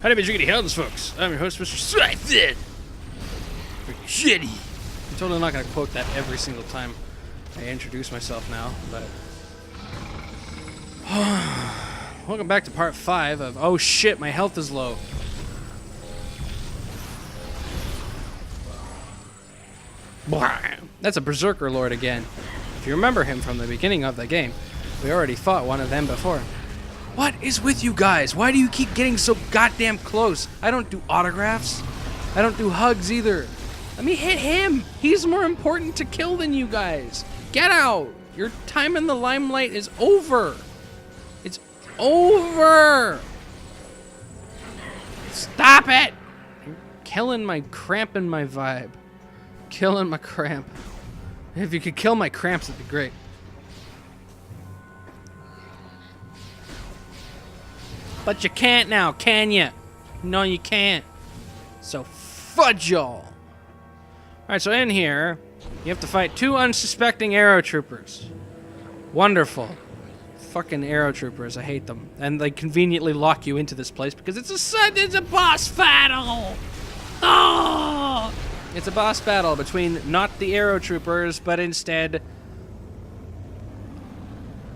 Howdy, Jiggity Helms, folks. I'm your host, Mr. Scythe. Freaking shitty. I'm totally not going to quote that every single time I introduce myself now, but... Welcome back to part 5 of... Oh shit, my health is low. That's a Berserker Lord again. If you remember him from the beginning of the game, we already fought one of them before. What is with you guys? Why do you keep getting so goddamn close? I don't do autographs. I don't do hugs either. Let me hit him. He's more important to kill than you guys. Get out. Your time in the limelight is over. It's over. Stop it. You're killing my cramp and my vibe. Killing my cramp. If you could kill my cramps, it'd be great. But you can't now, can you? No, you can't. So fudge y'all. Alright, so in here, you have to fight 2 unsuspecting arrow troopers. Wonderful. Fucking arrow troopers, I hate them. And they conveniently lock you into this place because it's a boss battle! Oh! It's a boss battle between not the arrow troopers, but instead...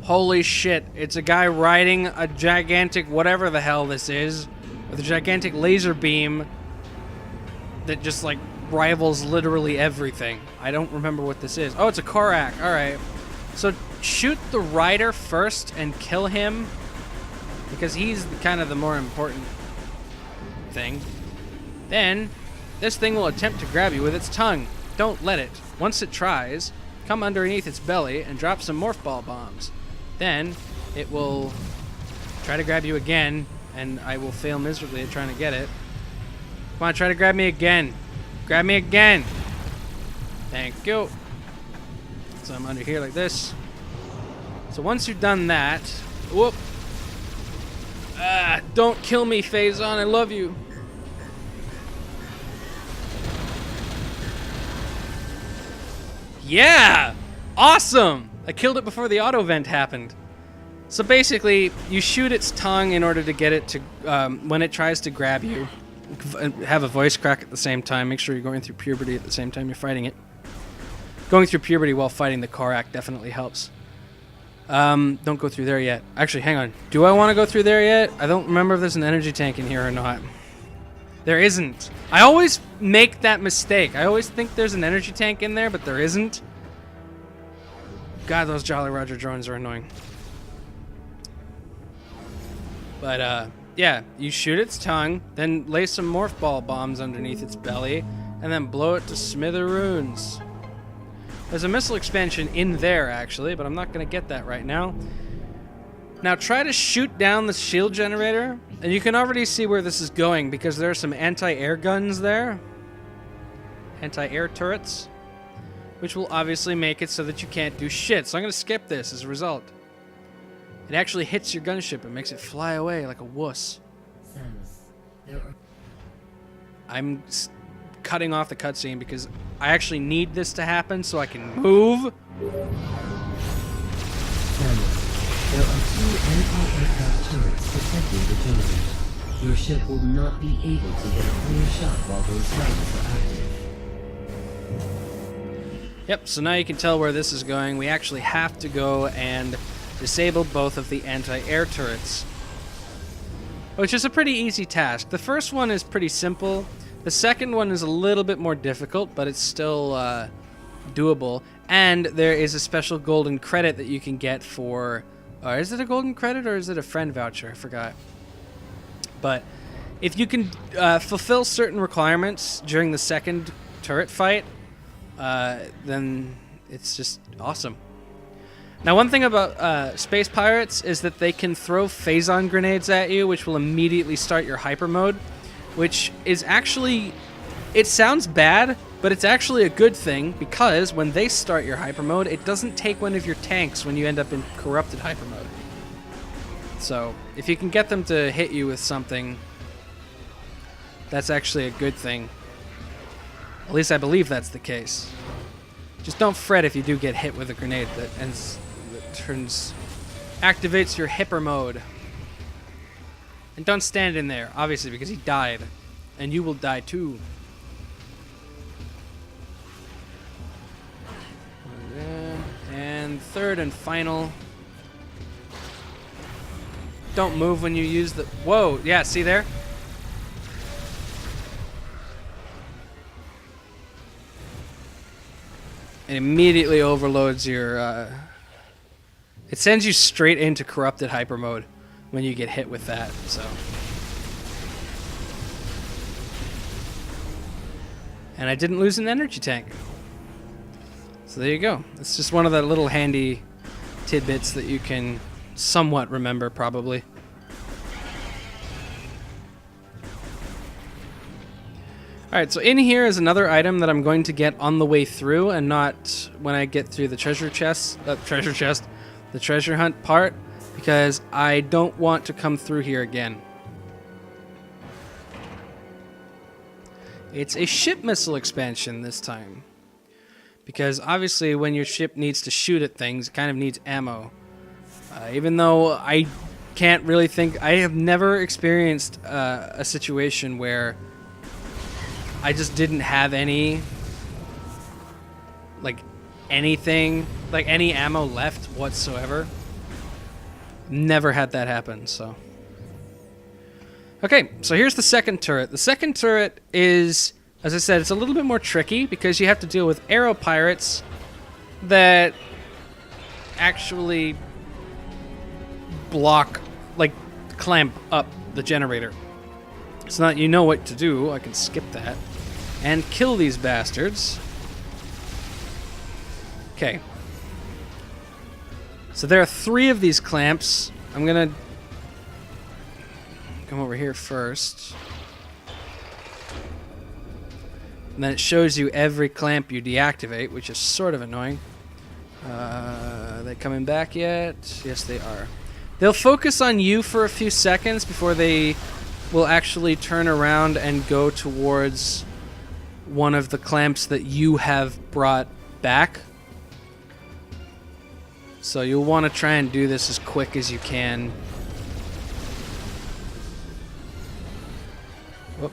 Holy shit, it's a guy riding a gigantic whatever the hell this is, with a gigantic laser beam that just like rivals literally everything. I don't remember what this is. Oh, it's a Korak, alright. So shoot the rider first and kill him, because he's kind of the more important thing. Then, this thing will attempt to grab you with its tongue. Don't let it. Once it tries, come underneath its belly and drop some morph ball bombs. Then, it will try to grab you again, and I will fail miserably at trying to get it. Come on, try to grab me again. Grab me again. Thank you. So I'm under here like this. So once you've done that, whoop. Don't kill me, Phazon, I love you. Yeah! Awesome! I killed it before the auto vent happened. So basically, you shoot its tongue in order to get it to, when it tries to grab you, have a voice crack at the same time. Make sure you're going through puberty at the same time you're fighting it. Going through puberty while fighting the Korak definitely helps. Don't go through there yet. Actually, hang on. Do I want to go through there yet? I don't remember if there's an energy tank in here or not. There isn't. I always make that mistake. I always think there's an energy tank in there, but there isn't. God, those Jolly Roger drones are annoying. But, yeah, you shoot its tongue, then lay some morph ball bombs underneath its belly, and then blow it to smithereens. There's a missile expansion in there, actually, but I'm not going to get that right now. Now, try to shoot down the shield generator, and you can already see where this is going, because there are some anti-air guns there. Anti-air turrets. Which will obviously make it so that you can't do shit. So I'm going to skip this as a result. It actually hits your gunship and makes it fly away like a wuss. I'm cutting off the cutscene because I actually need this to happen so I can move. There are 2 anti-aircraft turrets protecting the generators. Your ship will not be able to get a clear shot while those rifles are active. Yep, so now you can tell where this is going. We actually have to go and disable both of the anti-air turrets, which is a pretty easy task. The first one is pretty simple. The second one is a little bit more difficult, but it's still doable. And there is a special golden credit that you can get for... is it a golden credit or is it a friend voucher? I forgot. But if you can fulfill certain requirements during the second turret fight, then it's just awesome. Now, one thing about space pirates is that they can throw Phazon grenades at you, which will immediately start your hyper mode, which is actually... It sounds bad, but it's actually a good thing, because when they start your hyper mode, it doesn't take one of your tanks when you end up in corrupted hyper mode. So, if you can get them to hit you with something, that's actually a good thing. At least I believe that's the case. Just don't fret if you do get hit with a grenade that activates your hyper mode. And don't stand in there, obviously, because he died. And you will die too. And third and final. Don't move when you use the... Whoa, yeah, see there? It immediately overloads your... It sends you straight into corrupted hyper mode when you get hit with that, so... And I didn't lose an energy tank. So there you go. It's just one of the little handy tidbits that you can somewhat remember, probably. Alright, so in here is another item that I'm going to get on the way through and not when I get through the treasure hunt part, because I don't want to come through here again. It's a ship missile expansion this time. Because obviously when your ship needs to shoot at things, it kind of needs ammo. Even though I can't really think... I have never experienced a situation where I just didn't have any... anything, any ammo left whatsoever. Never had that happen, so... Okay, so here's the second turret. The second turret is, as I said, it's a little bit more tricky because you have to deal with arrow pirates that actually block, clamp up the generator. It's not, you know what to do. I can skip that. And kill these bastards. Okay. So there are 3 of these clamps. I'm gonna come over here first. And then it shows you every clamp you deactivate, which is sort of annoying. Are they coming back yet? Yes, they are. They'll focus on you for a few seconds before they will actually turn around and go towards one of the clamps that you have brought back. So you'll want to try and do this as quick as you can. Whoop.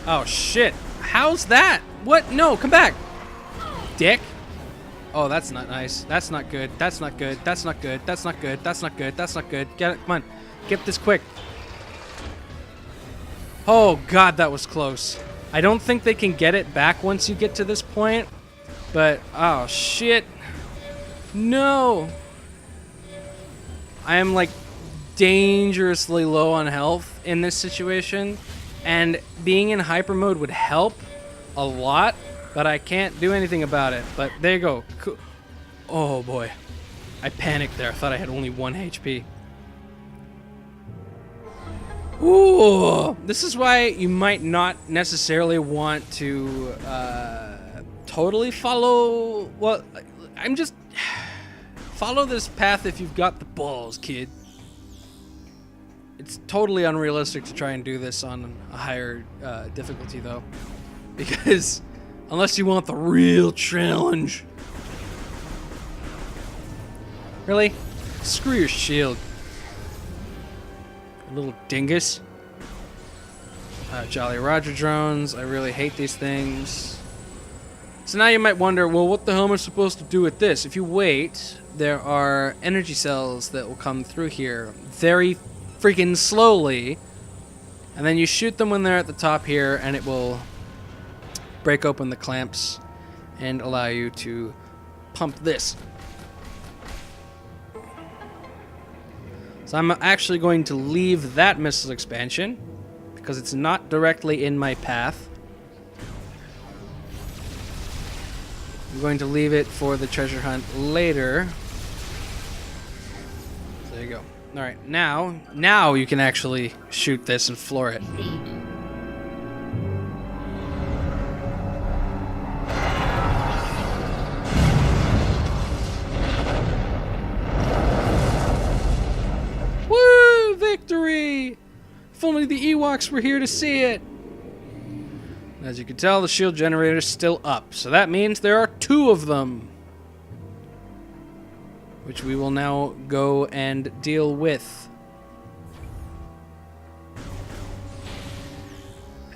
Oh shit! How's that? What? No, come back, dick! Oh, that's not nice. That's not good. That's not good. That's not good. That's not good. That's not good. That's not good. Get it! Come on, get this quick. Oh god, that was close. I don't think they can get it back once you get to this point, but oh shit. No! I am dangerously low on health in this situation, and being in hyper mode would help a lot, but I can't do anything about it. But there you go. Cool. Oh boy. I panicked there. I thought I had only 1 HP. Ooh! This is why you might not necessarily want to totally follow... Well, I'm just... Follow this path if you've got the balls, kid. It's totally unrealistic to try and do this on a higher difficulty, though. Because unless you want the real challenge. Really? Screw your shield. Little dingus. Jolly Roger drones. I really hate these things. So now you might wonder, well, what the hell am I supposed to do with this? If you wait, there are energy cells that will come through here very freaking slowly. And then you shoot them when they're at the top here, and it will break open the clamps and allow you to pump this. So I'm actually going to leave that missile expansion because it's not directly in my path. I'm going to leave it for the treasure hunt later. So there you go. All right, now you can actually shoot this and floor it. Woo! Victory! If only the Ewoks were here to see it. As you can tell, the shield generator is still up, so that means there are 2 of them, which we will now go and deal with.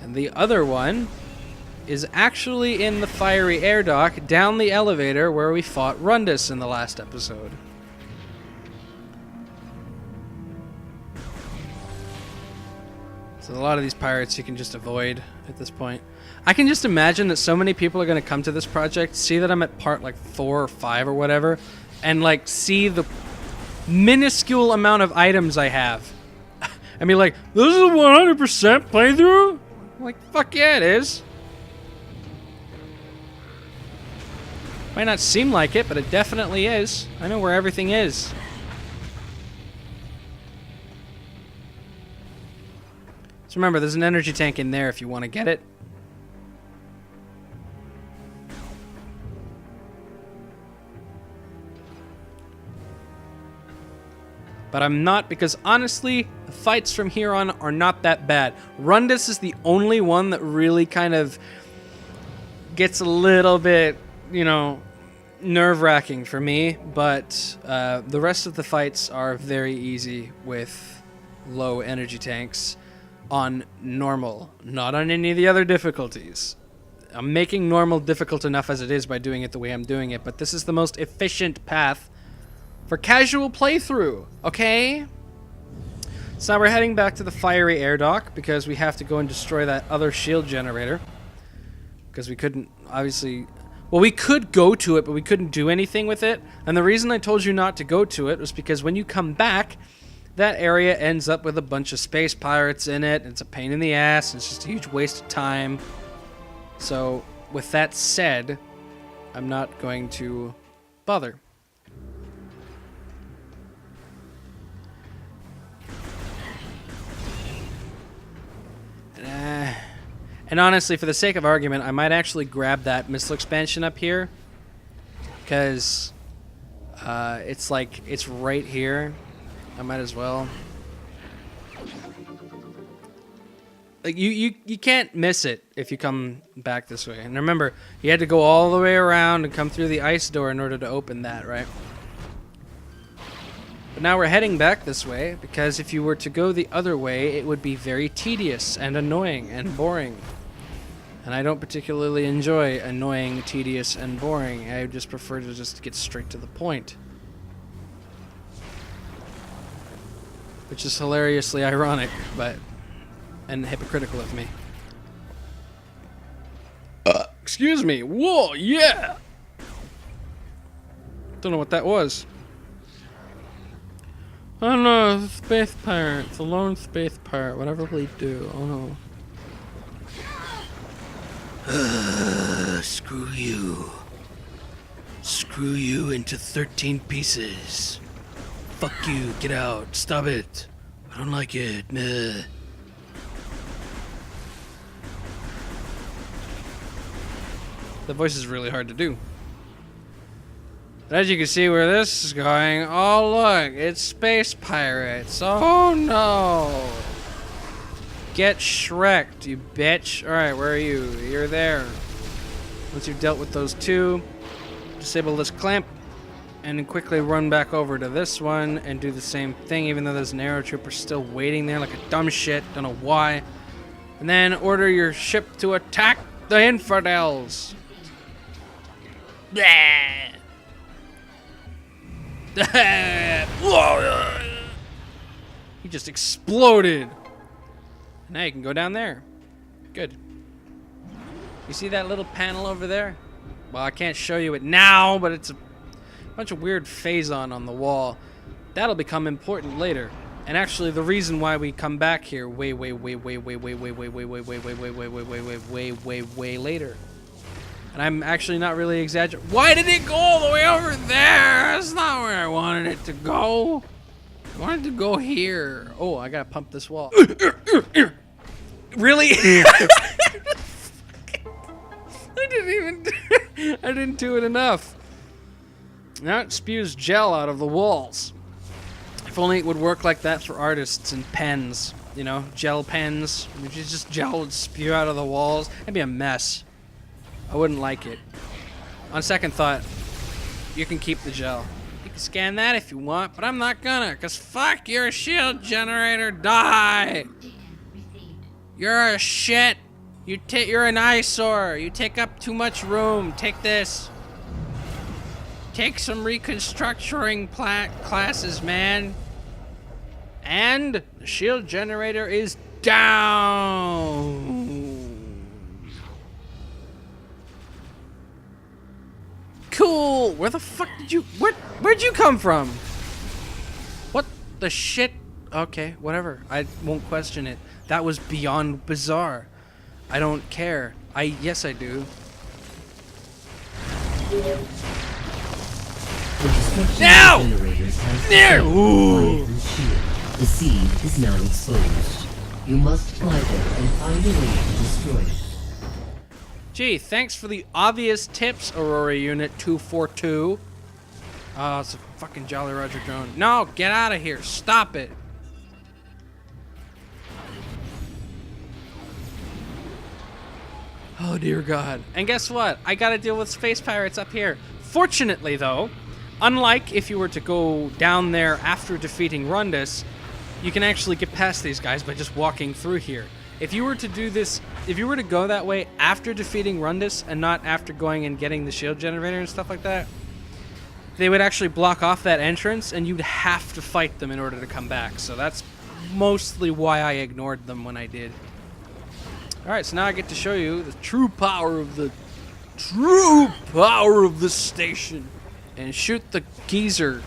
And the other one is actually in the fiery air dock down the elevator where we fought Rundus in the last episode. So a lot of these pirates you can just avoid at this point. I can just imagine that so many people are going to come to this project, see that I'm at part like 4 or 5 or whatever, and like see the minuscule amount of items I have. And be like, this is a 100% playthrough? I'm like, fuck yeah, it is. Might not seem like it, but it definitely is. I know where everything is. So remember, there's an energy tank in there if you want to get it. But I'm not, because honestly, the fights from here on are not that bad. Rundus is the only one that really kind of gets a little bit, you know, nerve-wracking for me. But the rest of the fights are very easy with low energy tanks on normal, not on any of the other difficulties. I'm making normal difficult enough as it is by doing it the way I'm doing it, but this is the most efficient path for casual playthrough, okay? So now we're heading back to the fiery air dock because we have to go and destroy that other shield generator. Because we couldn't, obviously... Well, we could go to it, but we couldn't do anything with it. And the reason I told you not to go to it was because when you come back, that area ends up with a bunch of space pirates in it. It's a pain in the ass. It's just a huge waste of time. So, with that said, I'm not going to bother. And honestly, for the sake of argument, I might actually grab that missile expansion up here. Because it's like, it's right here. I might as well. Like, you can't miss it if you come back this way. And remember, you had to go all the way around and come through the ice door in order to open that, right? But now we're heading back this way, because if you were to go the other way, it would be very tedious and annoying and boring. And I don't particularly enjoy annoying, tedious, and boring. I just prefer to just get straight to the point. Which is hilariously ironic, and hypocritical of me. Excuse me. Whoa, yeah! Don't know what that was. Oh no, the space pirate. It's a lone space pirate. Whatever we do. Oh no. Screw you. Screw you into 13 pieces. Fuck you. Get out. Stop it. I don't like it. Meh. The voice is really hard to do. But as you can see where this is going, oh look, it's space pirates. Oh no. Get Shrek'd, you bitch. Alright, where are you? You're there. Once you've dealt with those two, disable this clamp, and then quickly run back over to this one and do the same thing, even though there's an arrow trooper still waiting there like a dumb shit. Don't know why. And then order your ship to attack the infidels. He just exploded. Now you can go down there. Good. You see that little panel over there? Well, I can't show you it now, but it's a bunch of weird phazon on the wall. That'll become important later. And actually, the reason why we come back here way later. And I'm actually not really exaggerating. Why did it go all the way over there? That's not where I wanted it to go. I wanted to go here. Oh, I gotta pump this wall. Really? I didn't do it enough. Now it spews gel out of the walls. If only it would work like that for artists and pens. You know, gel pens. If just gel would spew out of the walls, that'd be a mess. I wouldn't like it. On second thought, you can keep the gel. You can scan that if you want, but I'm not gonna, cause fuck your shield generator, die! You're a shit You're an eyesore. You take up too much room. Take this. Take some reconstructuring classes, man. And the shield generator is down. Cool. Where the fuck did you... Where'd you come from? What the shit? Okay, whatever. I won't question it. That was beyond bizarre. I don't care. Yes, I do. Now! There! Ooh! The seed is now exposed. You must fly there and find a way to destroy it. Gee, thanks for the obvious tips, Aurora Unit 242. Oh, it's a fucking Jolly Roger drone. No, get out of here. Stop it. Oh, dear God. And guess what? I gotta deal with space pirates up here. Fortunately, though, unlike if you were to go down there after defeating Rundus, you can actually get past these guys by just walking through here. If you were to do this, if you were to go that way after defeating Rundus and not after going and getting the shield generator and stuff like that, they would actually block off that entrance and you'd have to fight them in order to come back. So that's mostly why I ignored them when I did. Alright, so now I get to show you the true power of the station. And shoot the geezer.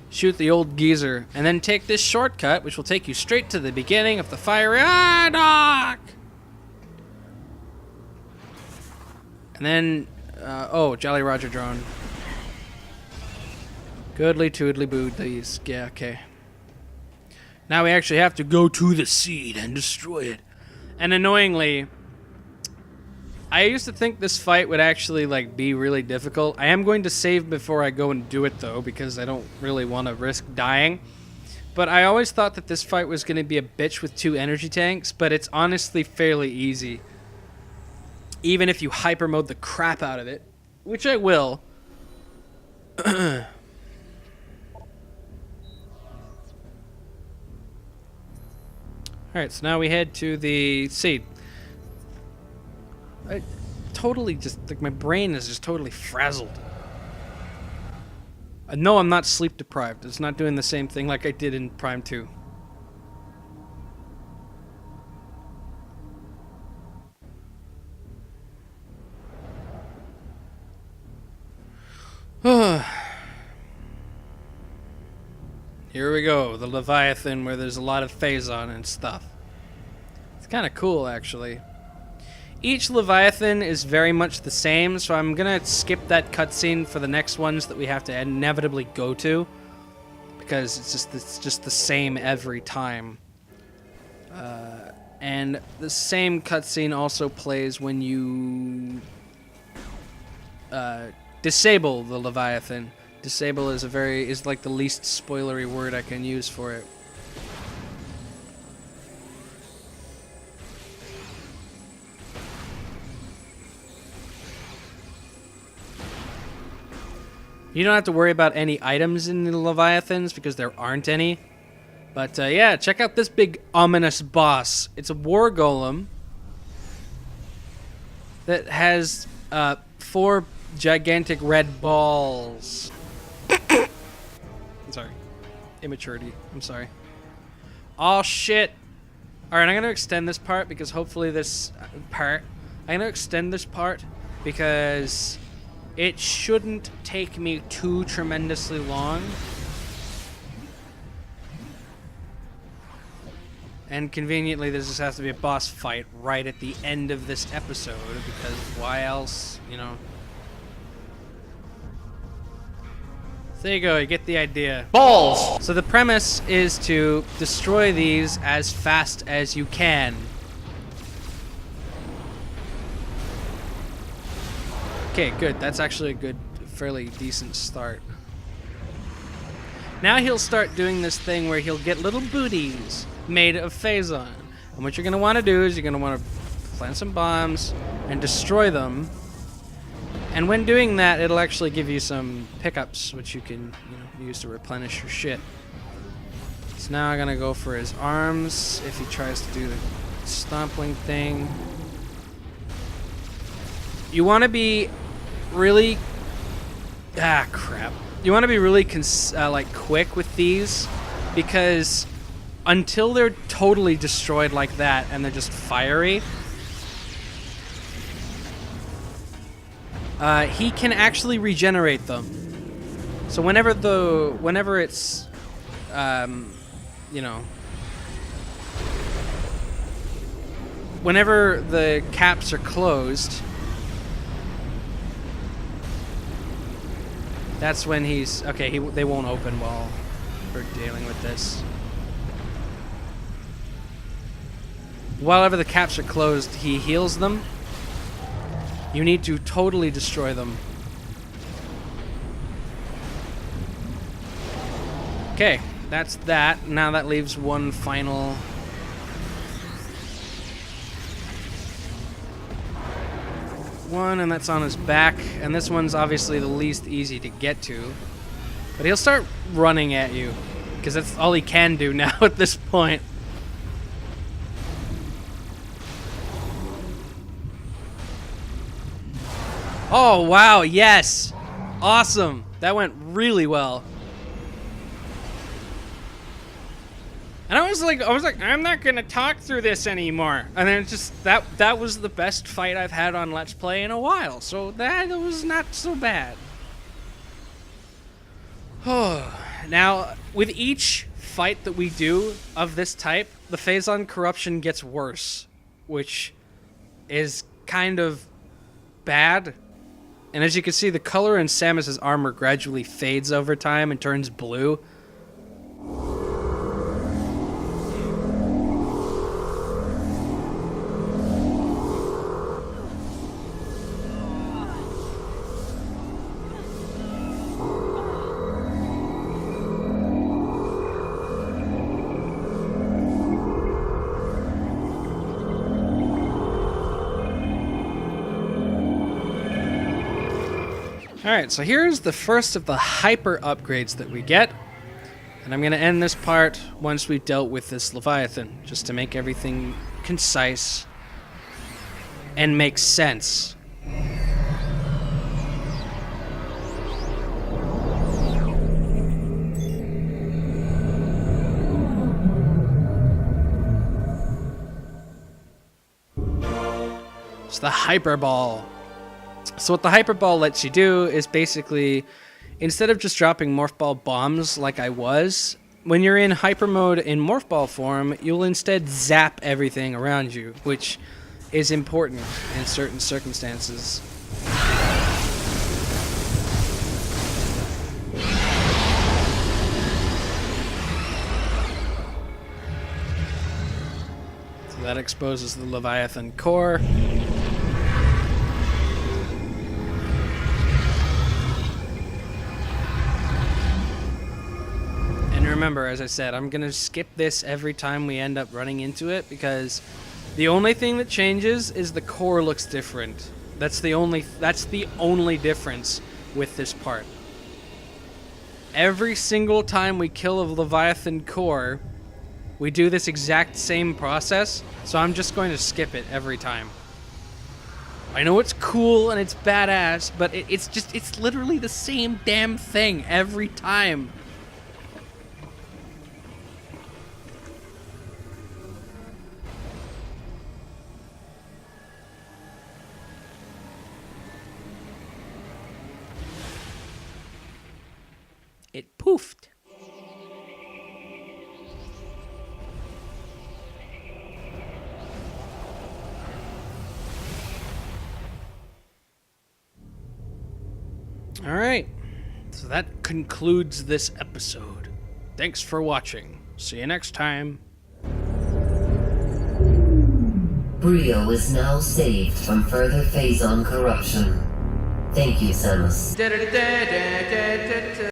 Shoot the old geezer. And then take this shortcut, which will take you straight to the beginning of the fiery dock. And then, oh, Jolly Roger drone. Goodly toodly boodlies. Yeah, okay. Now we actually have to go to the seed and destroy it. And annoyingly, I used to think this fight would actually like be really difficult. I am going to save before I go and do it though, because I don't really want to risk dying. But I always thought that this fight was going to be a bitch with 2 energy tanks, but it's honestly fairly easy. Even if you hyper mode the crap out of it, which I will. Alright, so now we head to the seed. I totally just, like, my brain is just totally frazzled. No, I'm not sleep deprived. It's not doing the same thing like I did in Prime 2. Here we go, the Leviathan where there's a lot of Phazon and stuff. It's kind of cool, actually. Each Leviathan is very much the same, so I'm gonna skip that cutscene for the next ones that we have to inevitably go to, because it's just the same every time. And the same cutscene also plays when you disable the Leviathan. Disable is like the least spoilery word I can use for it. You don't have to worry about any items in the Leviathans because there aren't any. But yeah, check out this big ominous boss. It's a war golem that has 4 gigantic red balls. Sorry. Immaturity. I'm sorry. Oh shit. Alright, I'm going to extend this part because hopefully this part... I'm going to extend this part because it shouldn't take me too tremendously long. And conveniently, there just has to be a boss fight right at the end of this episode because why else, you know... There you go, you get the idea. Balls! So the premise is to destroy these as fast as you can. Okay, good. That's actually a good, fairly decent start. Now he'll start doing this thing where he'll get little booties made of Phazon. And what you're going to want to do is you're going to want to plant some bombs and destroy them. And when doing that, it'll actually give you some pickups, which you can use to replenish your shit. So now I'm gonna go for his arms if he tries to do the stompling thing. You want to be really... Ah, crap. You want to be really like quick with these, because until they're totally destroyed like that and they're just fiery, he can actually regenerate them. So whenever it's, you know, whenever the caps are closed, that's when he's... Okay, they won't open while we're dealing with this. While ever the caps are closed, he heals them. You need to totally destroy them. Okay, that's that. Now that leaves one final... one, and that's on his back, and this one's obviously the least easy to get to, but he'll start running at you because that's all he can do now at this point. Oh wow, yes, awesome, that went really well. And I was like, I'm not gonna talk through this anymore. And then it's just that was the best fight I've had on Let's Play in a while. So that was not so bad. Oh, now with each fight that we do of this type, the Phazon corruption gets worse, which is kind of bad. And as you can see, the color in Samus's armor gradually fades over time and turns blue. Alright, so here's the first of the hyper upgrades that we get. And I'm going to end this part once we've dealt with this Leviathan, just to make everything concise and make sense. It's the Hyper Ball. So what the Hyper Ball lets you do is basically, instead of just dropping Morph Ball bombs like I was, when you're in Hyper Mode in Morph Ball form, you'll instead zap everything around you, which is important in certain circumstances. So that exposes the Leviathan core. Remember, as I said, I'm gonna skip this every time we end up running into it, because the only thing that changes is the core looks different. That's the only difference with this part. Every single time we kill a Leviathan core, we do this exact same process, so I'm just going to skip it every time. I know it's cool and it's badass, but it's literally the same damn thing every time. It poofed. All right, so that concludes this episode. Thanks for watching. See you next time. Brio is now saved from further Phazon corruption. Thank you, Samus.